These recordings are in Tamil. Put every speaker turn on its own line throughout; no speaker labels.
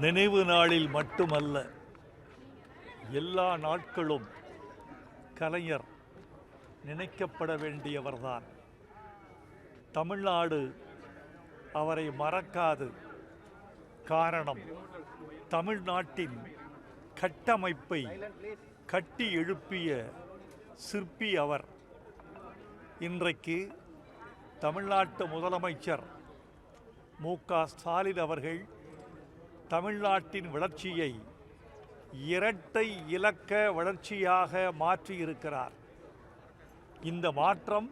நினைவு நாளில் மட்டுமல்ல, எல்லா நாட்களும் கலைஞர் நினைக்கப்பட வேண்டியவர்தான். தமிழ்நாடு அவரை மறக்காது. காரணம், தமிழ்நாட்டின் கட்டமைப்பை கட்டி எழுப்பிய சிற்பி அவர். இன்றைக்கு தமிழ்நாட்டு முதலமைச்சர் மு.க. ஸ்டாலின் அவர்கள் தமிழ்நாட்டின் வளர்ச்சியை இரட்டை இலக்க வளர்ச்சியாக மாற்றியிருக்கிறார். இந்த மாற்றம்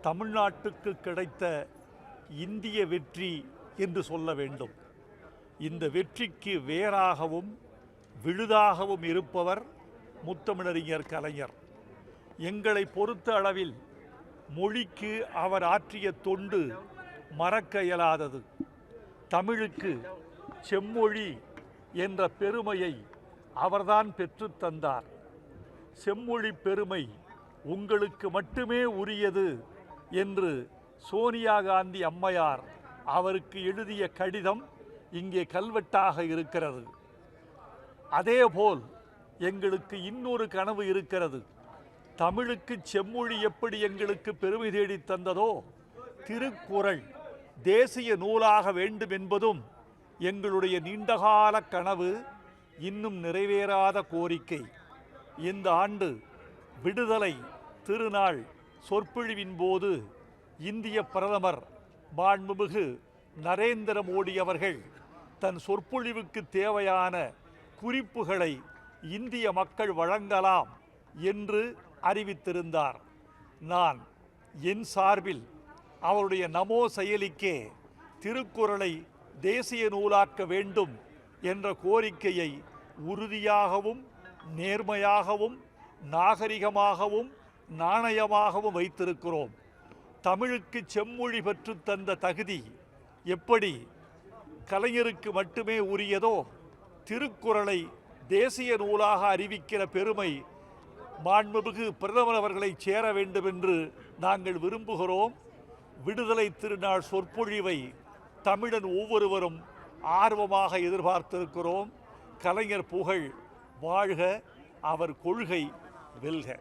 தமிழ்நாட்டுக்கு கிடைத்த இந்திய வெற்றி என்று சொல்ல வேண்டும். இந்த வெற்றிக்கு வேறாகவும் விழுதாகவும் இருப்பவர் முத்தமிழறிஞர் கலைஞர். எங்களை பொறுத்த அளவில் மொழிக்கு அவர் ஆற்றிய தொண்டு மறக்க இயலாதது. தமிழுக்கு செம்மொழி என்ற பெருமையை அவர்தான் பெற்றுத் தந்தார். செம்மொழி பெருமை உங்களுக்கு மட்டுமே உரியது என்று சோனியா காந்தி அம்மையார் அவருக்கு எழுதிய கடிதம் இங்கே கல்வெட்டாக இருக்கிறது. அதேபோல் எங்களுக்கு இன்னொரு கனவு இருக்கிறது. தமிழுக்கு செம்மொழி எப்படி எங்களுக்கு பெருமை தேடி தந்ததோ, திருக்குறள் தேசிய நூலாக வேண்டும் என்பதும் எங்களுடைய நீண்டகால கனவு, இன்னும் நிறைவேறாத கோரிக்கை. இந்த ஆண்டு விடுதலை திருநாள் சொற்பொழிவின் போது இந்திய பிரதமர் மாண்புமிகு நரேந்திர மோடி அவர்கள் தன் சொற்பொழிவுக்கு தேவையான குறிப்புகளை இந்திய மக்கள் வழங்கலாம் என்று அறிவித்திருந்தார். நான் என் சார்பில் அவருடைய நமோ செயலிக்கே திருக்குறளை தேசிய நூலாக்க வேண்டும் என்ற கோரிக்கையை உறுதியாகவும் நேர்மையாகவும் நாகரிகமாகவும் நாணயமாகவும் வைத்திருக்கிறோம். தமிழுக்கு செம்மொழி பெற்று தந்த தகுதி எப்படி கலைஞருக்கு மட்டுமே உரியதோ, திருக்குறளை தேசிய நூலாக அறிவிக்கிற பெருமை மாண்புமிகு பிரதமர் அவர்களை சேர வேண்டும் என்று நாங்கள் விரும்புகிறோம். விடுதலை திருநாள் சொற்பொழிவை தமிழன் ஒவ்வொருவரும் ஆர்வமாக எதிர்பார்த்திருக்கிறோம். கலைஞர் புகழ் வாழ்க, அவர் கொள்கை வெல்க.